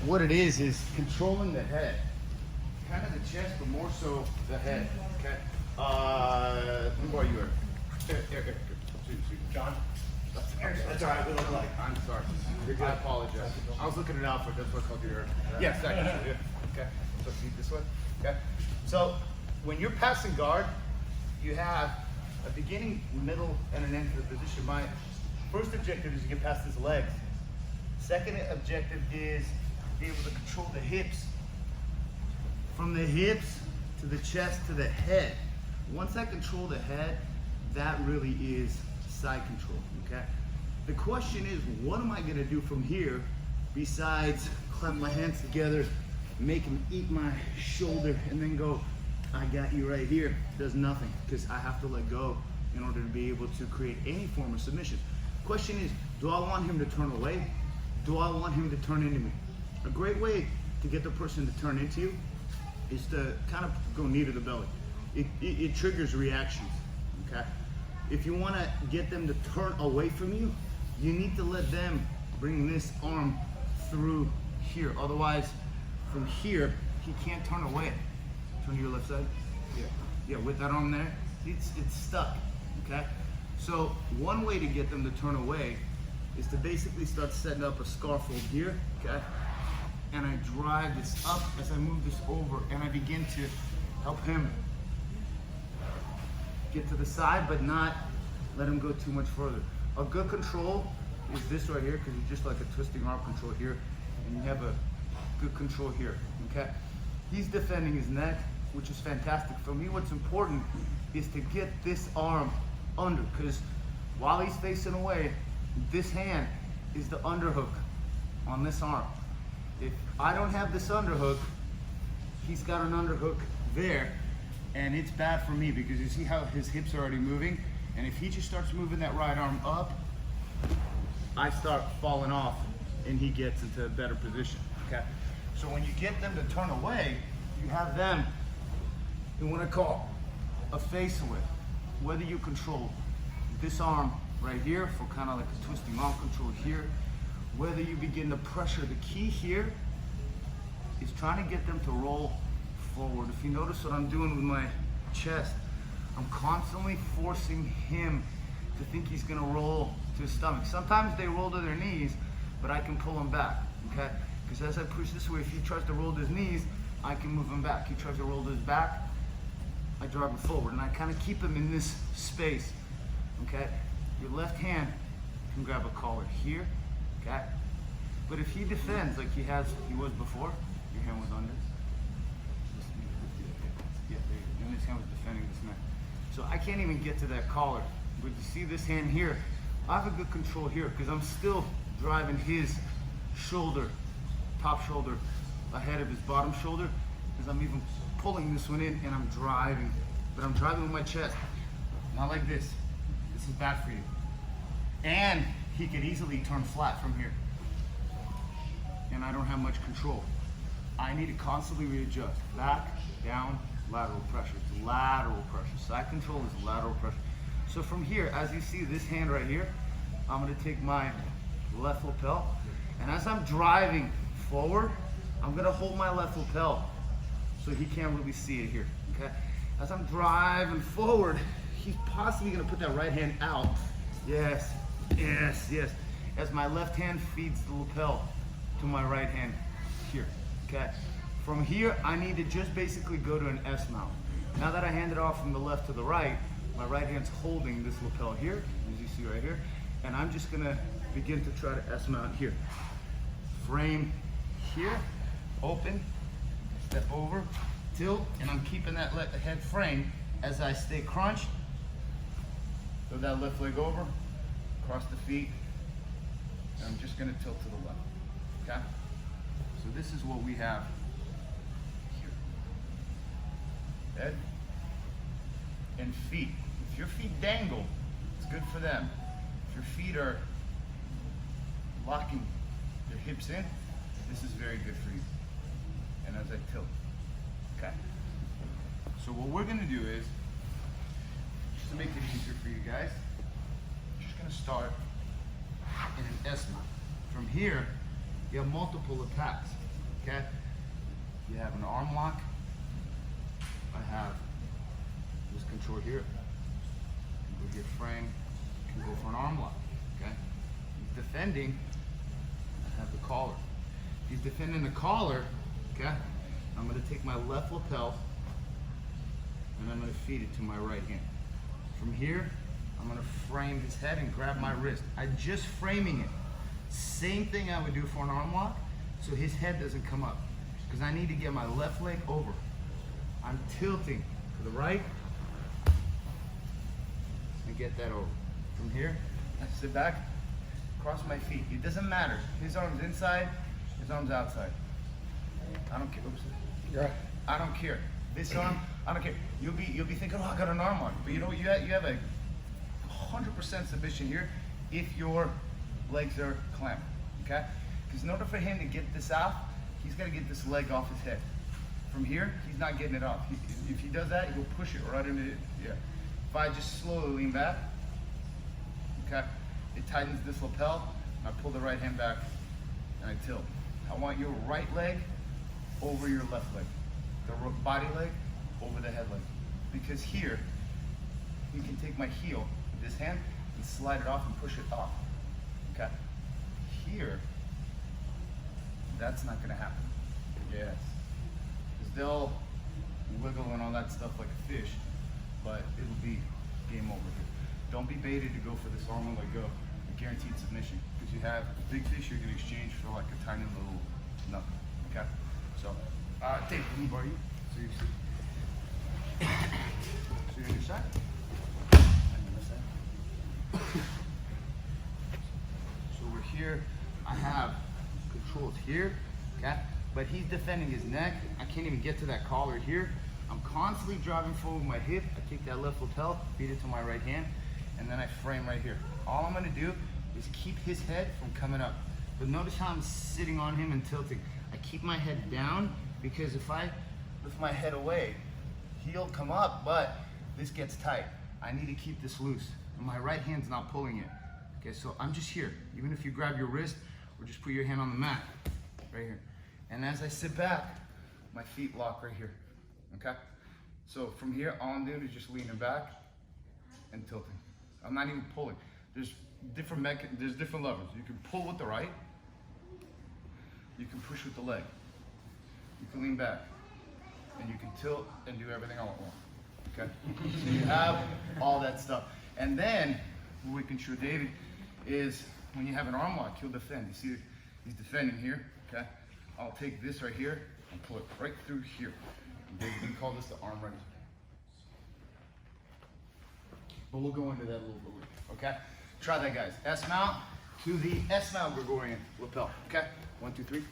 what it is controlling the head. Kind of the chest, but more so the head. Okay. Who are you? Here. John? That's all right. We look like. I'm sorry. I apologize. I was looking at Alfred. That's what I called you here. Yes, I can. Okay. So feet this way. Okay. So when you're passing guard, you have a beginning, middle, and an end to the position. My first objective is to get past his legs. Second objective is be able to control the hips. From the hips to the chest to the head. Once I control the head, that really is side control, okay? The question is, what am I gonna do from here besides clap my hands together, make him eat my shoulder, and then go, I got you right here. Does nothing, because I have to let go in order to be able to create any form of submission. Question is, do I want him to turn away? Do I want him to turn into me? A great way to get the person to turn into you is to kind of go knee to the belly. It triggers reactions, okay? If you want to get them to turn away from you, you need to let them bring this arm through here. Otherwise, from here, he can't turn away. Turn to your left side. Yeah, with that arm there, it's stuck, okay? So one way to get them to turn away is to basically start setting up a scarf fold here, okay? And I drive this up as I move this over, and I begin to help him get to the side, but not let him go too much further. A good control is this right here, because it's just like a twisting arm control here, and you have a good control here, okay? He's defending his neck, which is fantastic. For me, what's important is to get this arm under, because while he's facing away, this hand is the underhook on this arm. If I don't have this underhook, he's got an underhook there, and it's bad for me because you see how his hips are already moving, and if he just starts moving that right arm up, I start falling off and he gets into a better position, okay? So when you get them to turn away, you have them in what I call a face away. Whether you control this arm right here for kind of like a twisting arm control here, whether you begin to pressure, the key here is trying to get them to roll forward. If you notice what I'm doing with my chest, I'm constantly forcing him to think he's gonna roll to his stomach. Sometimes they roll to their knees, but I can pull him back, okay? Because as I push this way, if he tries to roll to his knees, I can move him back. He tries to roll to his back, I drive him forward, and I kind of keep him in this space, okay? Your left hand can grab a collar here, okay? But if he defends like he was before, your hand was under. Yeah, and this hand was defending this man. So I can't even get to that collar. But you see this hand here, I have a good control here because I'm still driving his shoulder, top shoulder, ahead of his bottom shoulder, because I'm even pulling this one in and I'm driving. But I'm driving with my chest, not like this. This is bad for you. And he could easily turn flat from here. And I don't have much control. I need to constantly readjust. Back, down, lateral pressure. It's lateral pressure. Side control is lateral pressure. So from here, as you see this hand right here, I'm gonna take my left lapel, and as I'm driving forward, I'm gonna hold my left lapel so he can't really see it here, okay? As I'm driving forward, he's possibly gonna put that right hand out. Yes, yes, yes. As my left hand feeds the lapel to my right hand here, okay? From here, I need to just basically go to an S mount. Now that I hand it off from the left to the right, my right hand's holding this lapel here, as you see right here, and I'm just gonna begin to try to S mount here. Frame here, open, step over, tilt, and I'm keeping that head frame as I stay crunched. Throw that left leg over, cross the feet, and I'm just gonna tilt to the left, okay? So this is what we have here. Head and feet. If your feet dangle, it's good for them. If your feet are locking their hips in, this is very good for you. And as I tilt, okay? So what we're gonna do is, just to make it easier for you guys, I'm just gonna start in an S mount. From here, you have multiple attacks. okay? You have an arm lock. I have this control here. With your frame, you can go for an arm lock, okay? He's defending, I have the collar. He's defending the collar, okay? I'm gonna take my left lapel and I'm gonna feed it to my right hand. From here, I'm gonna frame his head and grab my wrist. I'm just framing it. Same thing I would do for an arm lock, so his head doesn't come up. Because I need to get my left leg over. I'm tilting to the right and get that over. From here, I sit back, cross my feet. It doesn't matter. His arm's inside, his arm's outside. I don't care. Oops. Yeah. I don't care. This arm, I don't care. You'll be thinking, oh, I got an arm lock. But you know, you have a 100% submission here if your legs are clamped, okay? Because in order for him to get this out, he's got to get this leg off his head. From here, he's not getting it off. If he does that, he'll push it right into it. Yeah. If I just slowly lean back, okay, it tightens this lapel, and I pull the right hand back, and I tilt. I want your right leg over your left leg. The body leg over the head leg. Because here, you can take my heel with this hand and slide it off and push it off. Okay? Here, that's not gonna happen. Yes. Because they'll wiggle and all that stuff like a fish, but it'll be game over here. Don't be baited to go for this arm and leg go. A guaranteed submission. Because you have a big fish you're gonna exchange for like a tiny little nothing. Okay? So, Dave, let me borrow you. So you see. So you're on your side. And on this side. So we're here. I have controls here, okay? But he's defending his neck. I can't even get to that collar here. I'm constantly driving forward with my hip. I take that left lapel, feed it to my right hand, and then I frame right here. All I'm gonna do is keep his head from coming up. But notice how I'm sitting on him and tilting. I keep my head down because if I lift my head away, he'll come up, but this gets tight. I need to keep this loose. And my right hand's not pulling it. Okay, so I'm just here. Even if you grab your wrist or just put your hand on the mat, right here. And as I sit back, my feet lock right here, okay? So from here, all I'm doing is just leaning back and tilting. I'm not even pulling. There's different levers. You can pull with the right. You can push with the leg. You can lean back. And you can tilt and do everything all at once, okay? So you have all that stuff. And then, what we can show David is when you have an arm lock, he'll defend. You see, he's defending here, okay? I'll take this right here and pull it right through here. And David, we call this the arm wrench. But we'll go into that a little bit later, okay? Try that, guys. S mount to the S mount Gregorian lapel, okay? 1, 2, 3.